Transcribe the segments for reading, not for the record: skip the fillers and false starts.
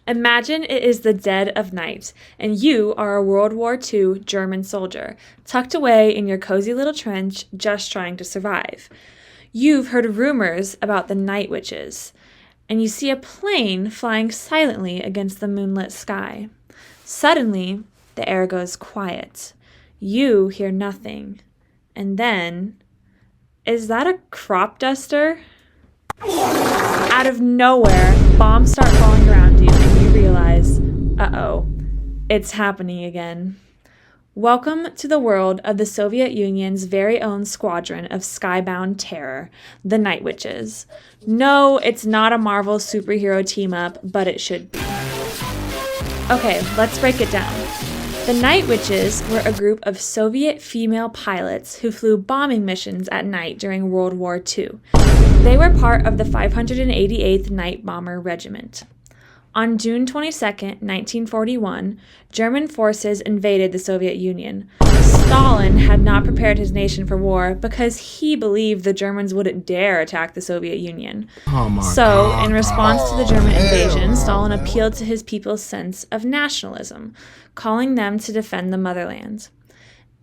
Imagine it is the dead of night, and you are a World War II German soldier, tucked away in your cozy little trench, just trying to survive. You've heard rumors about the night witches, and you see a plane flying silently against the moonlit sky. Suddenly, the air goes quiet. You hear nothing. And then, is that a crop duster? Out of nowhere, bombs start falling around you, and you realize, uh-oh, it's happening again. Welcome to the world of the Soviet Union's very own squadron of skybound terror, the Night Witches. No, it's not a Marvel superhero team-up, but it should be. Okay, let's break it down. The Night Witches were a group of Soviet female pilots who flew bombing missions at night during World War II. They were part of the 588th Night Bomber Regiment. On June 22, 1941, German forces invaded the Soviet Union. Stalin had not prepared his nation for war because he believed the Germans wouldn't dare attack the Soviet Union. In response to the German invasion, Stalin appealed to his people's sense of nationalism, calling them to defend the motherland.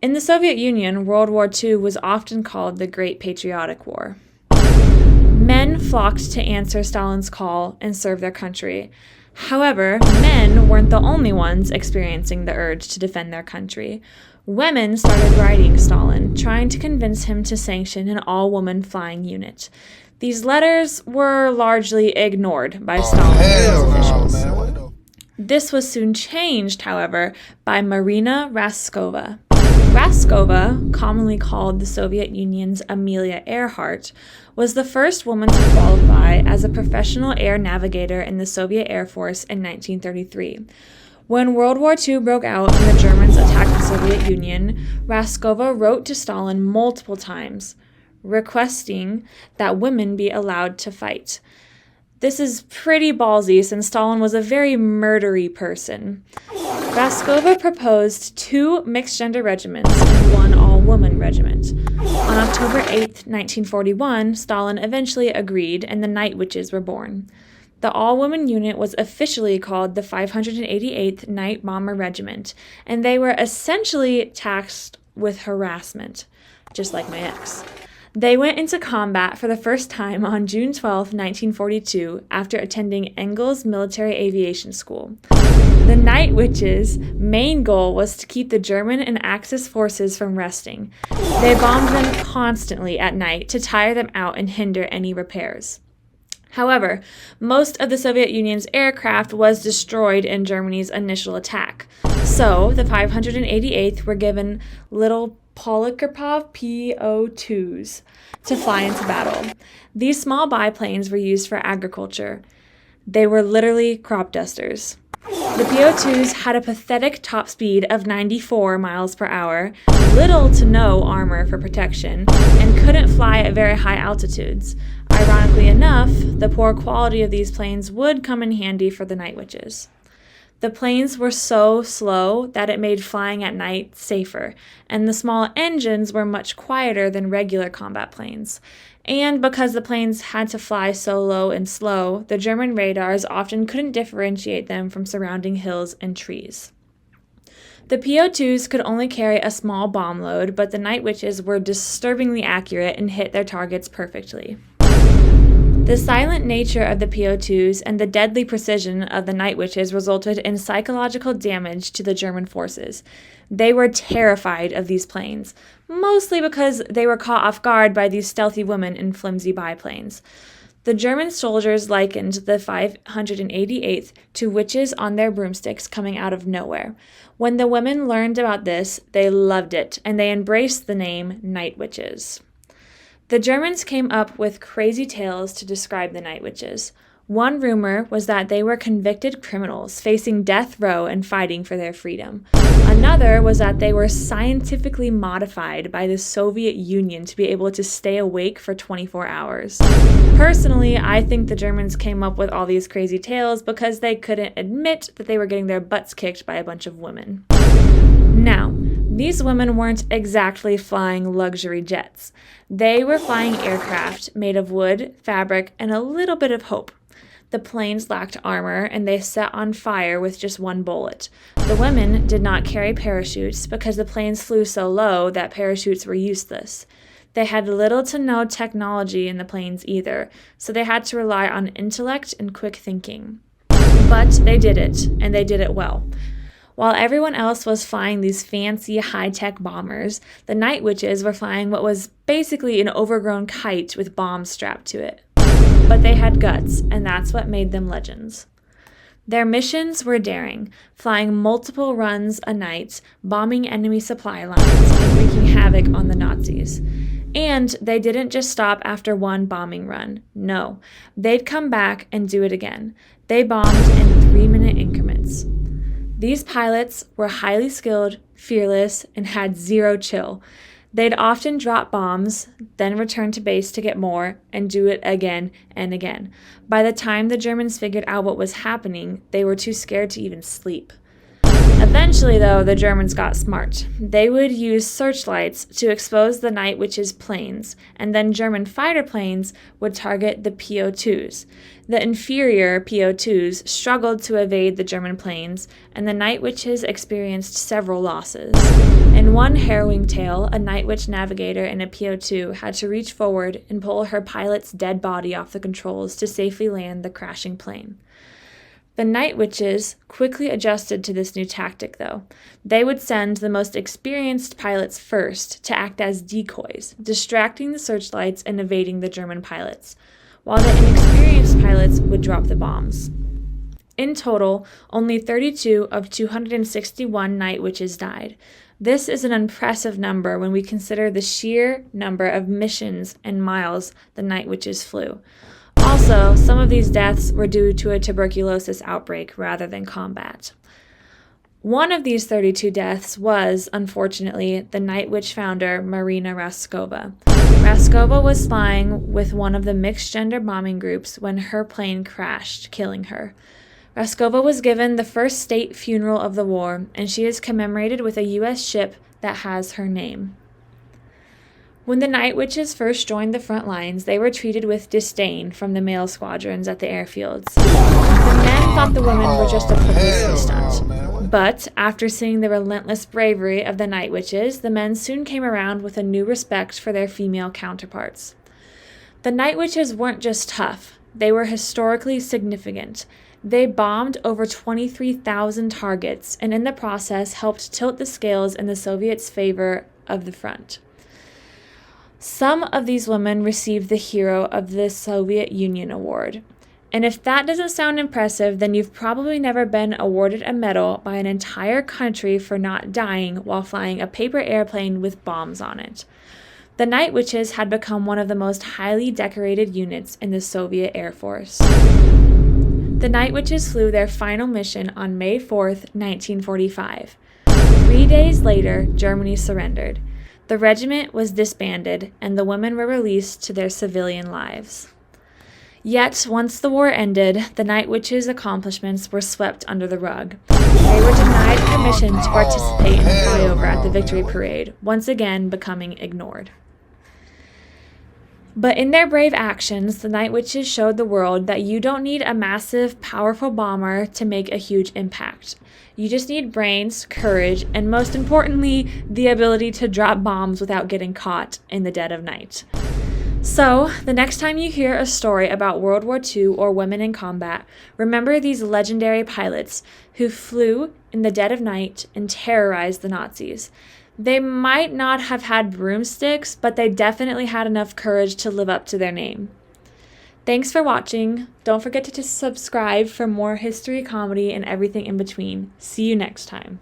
In the Soviet Union, World War II was often called the Great Patriotic War. Men flocked to answer Stalin's call and serve their country. However, men weren't the only ones experiencing the urge to defend their country. Women started writing Stalin, trying to convince him to sanction an all-woman flying unit. These letters were largely ignored by Stalin and his officials. This was soon changed, however, by Marina Raskova. Raskova, commonly called the Soviet Union's Amelia Earhart, was the first woman to qualify as a professional air navigator in the Soviet Air Force in 1933. When World War II broke out and the Germans attacked the Soviet Union, Raskova wrote to Stalin multiple times, requesting that women be allowed to fight. This is pretty ballsy since Stalin was a very murdery person. Raskova proposed 2 mixed-gender regiments and 1 all-woman regiment. On October 8, 1941, Stalin eventually agreed and the Night Witches were born. The all-woman unit was officially called the 588th Night Bomber Regiment, and they were essentially tasked with harassment, just like my ex. They went into combat for the first time on June 12, 1942, after attending Engels Military Aviation School. The Night Witches' main goal was to keep the German and Axis forces from resting. They bombed them constantly at night to tire them out and hinder any repairs. However, most of the Soviet Union's aircraft was destroyed in Germany's initial attack. So, the 588th were given little Polikarpov PO-2s to fly into battle. These small biplanes were used for agriculture. They were literally crop dusters. The PO-2s had a pathetic top speed of 94 miles per hour, little to no armor for protection, and couldn't fly at very high altitudes. Ironically enough, the poor quality of these planes would come in handy for the Night Witches. The planes were so slow that it made flying at night safer, and the small engines were much quieter than regular combat planes. And because the planes had to fly so low and slow, the German radars often couldn't differentiate them from surrounding hills and trees. The PO-2s could only carry a small bomb load, but the Night Witches were disturbingly accurate and hit their targets perfectly. The silent nature of the PO-2s and the deadly precision of the Night Witches resulted in psychological damage to the German forces. They were terrified of these planes, mostly because they were caught off guard by these stealthy women in flimsy biplanes. The German soldiers likened the 588th to witches on their broomsticks coming out of nowhere. When the women learned about this, they loved it, and they embraced the name Night Witches. The Germans came up with crazy tales to describe the Night Witches. One rumor was that they were convicted criminals facing death row and fighting for their freedom. Another was that they were scientifically modified by the Soviet Union to be able to stay awake for 24 hours. Personally, I think the Germans came up with all these crazy tales because they couldn't admit that they were getting their butts kicked by a bunch of women. Now, these women weren't exactly flying luxury jets. They were flying aircraft made of wood, fabric, and a little bit of hope. The planes lacked armor, and they set on fire with just one bullet. The women did not carry parachutes because the planes flew so low that parachutes were useless. They had little to no technology in the planes either, so they had to rely on intellect and quick thinking. But they did it, and they did it well. While everyone else was flying these fancy high-tech bombers, the night witches were flying what was basically an overgrown kite with bombs strapped to it. But they had guts, and that's what made them legends. Their missions were daring, flying multiple runs a night, bombing enemy supply lines, and wreaking havoc on the Nazis. And they didn't just stop after one bombing run. No, they'd come back and do it again. They bombed in 3-minute increments. These pilots were highly skilled, fearless, and had zero chill. They'd often drop bombs, then return to base to get more, and do it again and again. By the time the Germans figured out what was happening, they were too scared to even sleep. Eventually, though, the Germans got smart. They would use searchlights to expose the night witches' planes, and then German fighter planes would target the PO-2s. The inferior PO-2s struggled to evade the German planes, and the night witches experienced several losses. In one harrowing tale, a night witch navigator in a PO-2 had to reach forward and pull her pilot's dead body off the controls to safely land the crashing plane. The night witches quickly adjusted to this new tactic, though. They would send the most experienced pilots first to act as decoys, distracting the searchlights and evading the German pilots, while the inexperienced pilots would drop the bombs. In total, only 32 of 261 night witches died. This is an impressive number when we consider the sheer number of missions and miles the night witches flew. Also, some of these deaths were due to a tuberculosis outbreak rather than combat. One of these 32 deaths was, unfortunately, the Night Witch founder, Marina Raskova. Raskova was flying with one of the mixed-gender bombing groups when her plane crashed, killing her. Raskova was given the first state funeral of the war, and she is commemorated with a U.S. ship that has her name. When the night witches first joined the front lines, they were treated with disdain from the male squadrons at the airfields. The men thought the women were just a publicity stunt. But after seeing the relentless bravery of the night witches, the men soon came around with a new respect for their female counterparts. The night witches weren't just tough, they were historically significant. They bombed over 23,000 targets, and in the process helped tilt the scales in the Soviets' favor of the front. Some of these women received the Hero of the Soviet Union Award. And if that doesn't sound impressive, then you've probably never been awarded a medal by an entire country for not dying while flying a paper airplane with bombs on it. The Night Witches had become one of the most highly decorated units in the Soviet Air Force. The Night Witches flew their final mission on May 4th, 1945. 3 days later, Germany surrendered. The regiment was disbanded, and the women were released to their civilian lives. Yet, once the war ended, the Night Witches' accomplishments were swept under the rug. They were denied permission to participate in the flyover at the Victory Parade, once again becoming ignored. But in their brave actions, the Night Witches showed the world that you don't need a massive, powerful bomber to make a huge impact. You just need brains, courage, and most importantly, the ability to drop bombs without getting caught in the dead of night. So, the next time you hear a story about World War II or women in combat, remember these legendary pilots who flew in the dead of night and terrorized the Nazis. They might not have had broomsticks, but they definitely had enough courage to live up to their name. Thanks for watching. Don't forget to subscribe for more history, comedy, and everything in between. See you next time.